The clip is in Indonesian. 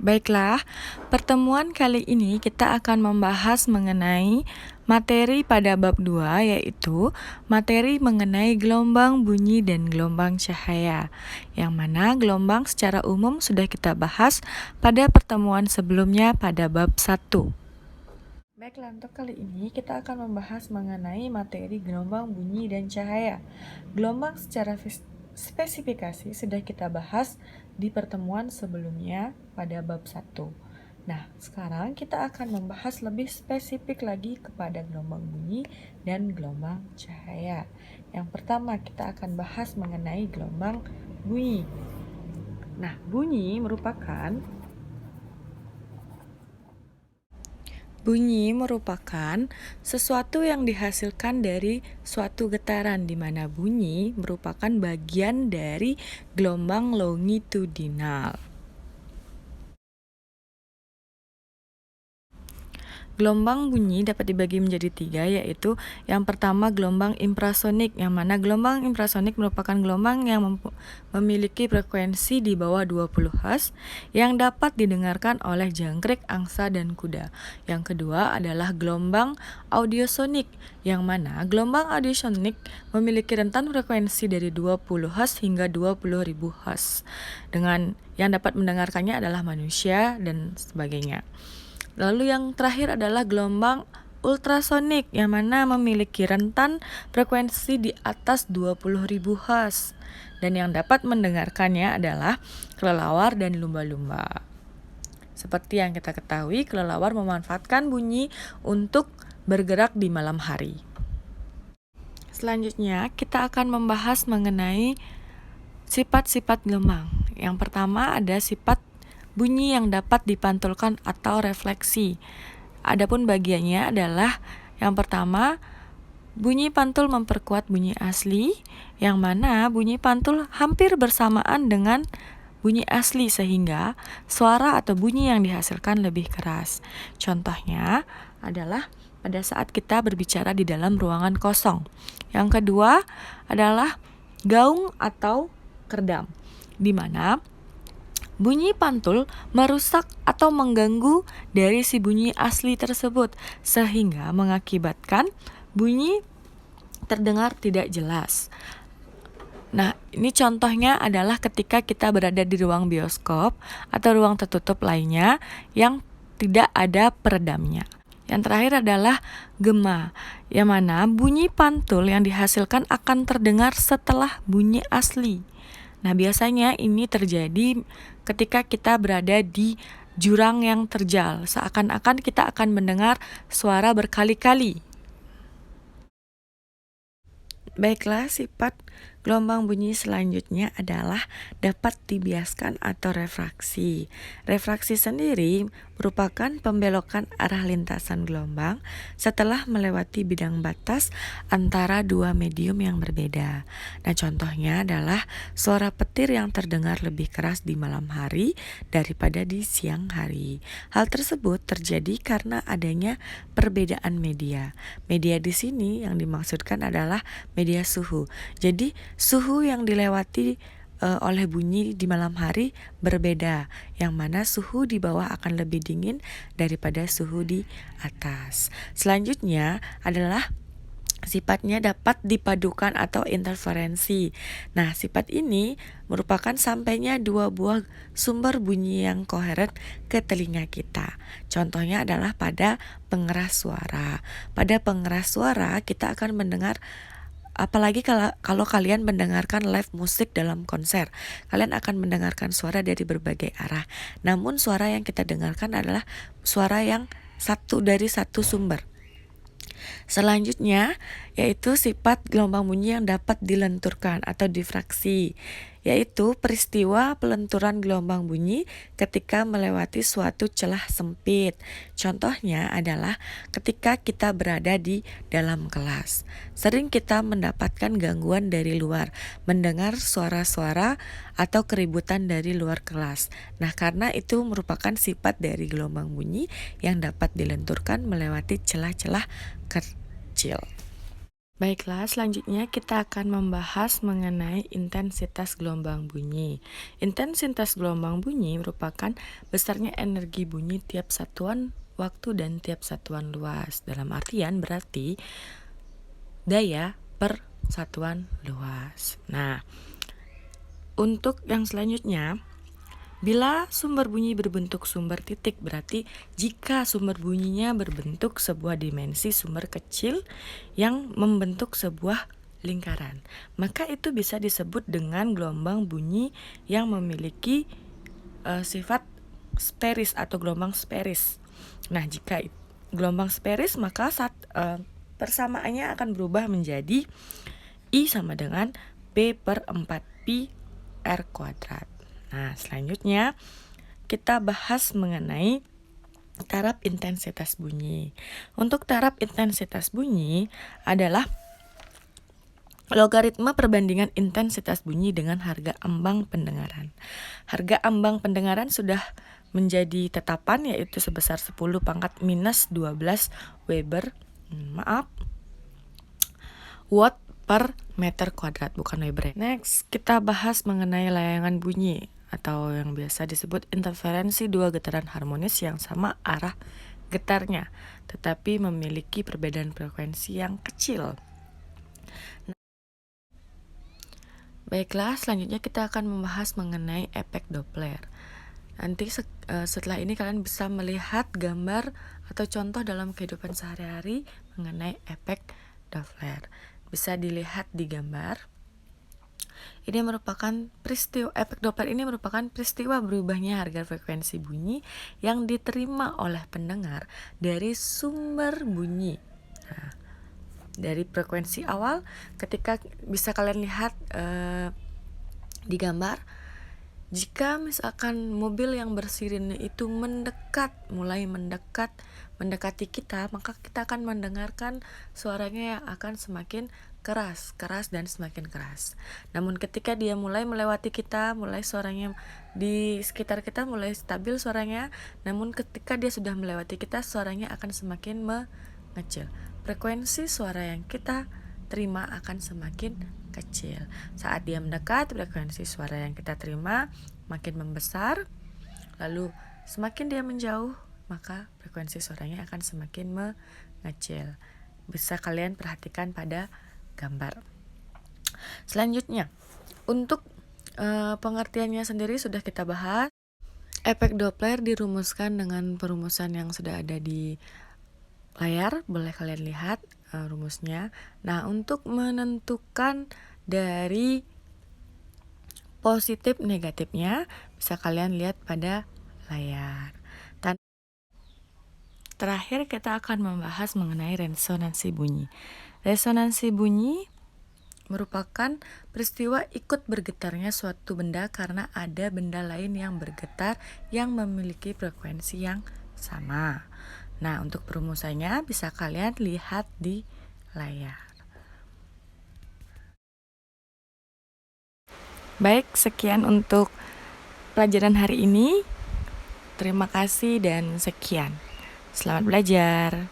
Baiklah, pertemuan kali ini kita akan membahas mengenai materi pada bab 2, yaitu materi mengenai gelombang bunyi dan gelombang cahaya, yang mana gelombang secara umum sudah kita bahas pada pertemuan sebelumnya pada bab 1. Baiklah, untuk kali ini kita akan membahas mengenai materi gelombang bunyi dan cahaya. Gelombang secara spesifikasi sudah kita bahas di pertemuan sebelumnya pada bab 1. Nah, sekarang kita akan membahas lebih spesifik lagi kepada gelombang bunyi dan gelombang cahaya. Yang pertama, kita akan bahas mengenai gelombang bunyi. Nah, bunyi merupakan sesuatu yang dihasilkan dari suatu getaran, di mana bunyi merupakan bagian dari gelombang longitudinal. Gelombang bunyi dapat dibagi menjadi 3, yaitu yang pertama gelombang infrasonik, yang mana gelombang infrasonik merupakan gelombang yang memiliki frekuensi di bawah 20 Hz yang dapat didengarkan oleh jangkrik, angsa, dan kuda. Yang kedua adalah gelombang audiosonik, yang mana gelombang audiosonik memiliki rentan frekuensi dari 20 Hz hingga 20.000 Hz, dengan yang dapat mendengarkannya adalah manusia dan sebagainya. Lalu yang terakhir adalah gelombang ultrasonik, yang mana memiliki rentan frekuensi di atas 20.000 Hz, dan yang dapat mendengarkannya adalah kelelawar dan lumba-lumba. Seperti yang kita ketahui, kelelawar memanfaatkan bunyi untuk bergerak di malam hari. Selanjutnya, kita akan membahas mengenai sifat-sifat gelombang. Yang pertama ada sifat bunyi yang dapat dipantulkan atau refleksi. Adapun bagiannya adalah yang pertama, bunyi pantul memperkuat bunyi asli, yang mana bunyi pantul hampir bersamaan dengan bunyi asli sehingga suara atau bunyi yang dihasilkan lebih keras. Contohnya adalah pada saat kita berbicara di dalam ruangan kosong. Yang kedua adalah gaung atau kerdam, di mana bunyi pantul merusak atau mengganggu dari si bunyi asli tersebut, sehingga mengakibatkan bunyi terdengar tidak jelas. Nah, ini contohnya adalah ketika kita berada di ruang bioskop atau ruang tertutup lainnya yang tidak ada peredamnya. Yang terakhir adalah gema, yang mana bunyi pantul yang dihasilkan akan terdengar setelah bunyi asli. Nah, biasanya ini terjadi ketika kita berada di jurang yang terjal, seakan-akan kita akan mendengar suara berkali-kali. Baiklah, sifat gelombang bunyi selanjutnya adalah dapat dibiaskan atau refraksi. Refraksi sendiri merupakan pembelokan arah lintasan gelombang setelah melewati bidang batas antara dua medium yang berbeda. Nah, contohnya adalah suara petir yang terdengar lebih keras di malam hari daripada di siang hari. Hal tersebut terjadi karena adanya perbedaan media. Media di sini yang dimaksudkan adalah media suhu. Jadi suhu yang dilewati oleh bunyi di malam hari berbeda, yang mana suhu di bawah akan lebih dingin daripada suhu di atas. Selanjutnya adalah sifatnya dapat dipadukan atau interferensi. Nah, sifat ini merupakan sampainya dua buah sumber bunyi yang koheren ke telinga kita. Contohnya adalah pada pengeras suara. Pada pengeras suara kita akan mendengar, apalagi kalau kalian mendengarkan live musik dalam konser, kalian akan mendengarkan suara dari berbagai arah. Namun suara yang kita dengarkan adalah suara yang dari satu sumber. Selanjutnya yaitu sifat gelombang bunyi yang dapat dilenturkan atau difraksi, yaitu peristiwa pelenturan gelombang bunyi ketika melewati suatu celah sempit. Contohnya adalah ketika kita berada di dalam kelas. Sering kita mendapatkan gangguan dari luar, mendengar suara-suara atau keributan dari luar kelas. Nah, karena itu merupakan sifat dari gelombang bunyi yang dapat dilenturkan melewati celah-celah kecil. Baiklah, selanjutnya kita akan membahas mengenai intensitas gelombang bunyi. Intensitas gelombang bunyi merupakan besarnya energi bunyi tiap satuan waktu dan tiap satuan luas. Dalam artian berarti daya per satuan luas. Nah, untuk yang selanjutnya, bila sumber bunyi berbentuk sumber titik, berarti jika sumber bunyinya berbentuk sebuah dimensi sumber kecil yang membentuk sebuah lingkaran, maka itu bisa disebut dengan gelombang bunyi yang memiliki sifat sferis atau gelombang sferis. Nah, jika gelombang sferis, maka persamaannya akan berubah menjadi I sama dengan P per 4Pi R kuadrat. Nah, selanjutnya kita bahas mengenai taraf intensitas bunyi. Untuk taraf intensitas bunyi adalah logaritma perbandingan intensitas bunyi dengan harga ambang pendengaran. Harga ambang pendengaran sudah menjadi tetapan, yaitu sebesar 10 pangkat minus 12 watt per meter kuadrat, bukan Weber. Next, kita bahas mengenai layangan bunyi atau yang biasa disebut interferensi dua getaran harmonis yang sama arah getarnya, tetapi memiliki perbedaan frekuensi yang kecil. Baiklah, selanjutnya kita akan membahas mengenai efek Doppler. Nanti setelah ini kalian bisa melihat gambar atau contoh dalam kehidupan sehari-hari mengenai efek Doppler. Bisa dilihat di gambar. Ini merupakan efek Doppler ini merupakan peristiwa berubahnya harga frekuensi bunyi yang diterima oleh pendengar dari sumber bunyi. Nah, dari frekuensi awal, ketika bisa kalian lihat di gambar, jika misalkan mobil yang bersirine itu mulai mendekati kita, maka kita akan mendengarkan suaranya yang akan semakin keras dan semakin keras. Namun ketika dia mulai melewati kita, mulai suaranya di sekitar kita mulai stabil suaranya, namun ketika dia sudah melewati kita, suaranya akan semakin mengecil. Frekuensi suara yang kita terima akan semakin kecil. Saat dia mendekat, frekuensi suara yang kita terima makin membesar. Lalu semakin dia menjauh, maka frekuensi suaranya akan semakin mengecil. Bisa kalian perhatikan pada gambar. Selanjutnya, untuk pengertiannya sendiri sudah kita bahas. Efek Doppler dirumuskan dengan perumusan yang sudah ada di layar, boleh kalian lihat rumusnya. Nah, untuk menentukan dari positif negatifnya bisa kalian lihat pada layar. Dan terakhir kita akan membahas mengenai resonansi bunyi. Resonansi bunyi merupakan peristiwa ikut bergetarnya suatu benda karena ada benda lain yang bergetar yang memiliki frekuensi yang sama. Nah, untuk perumusannya bisa kalian lihat di layar. Baik, sekian untuk pelajaran hari ini. Terima kasih dan sekian. Selamat belajar.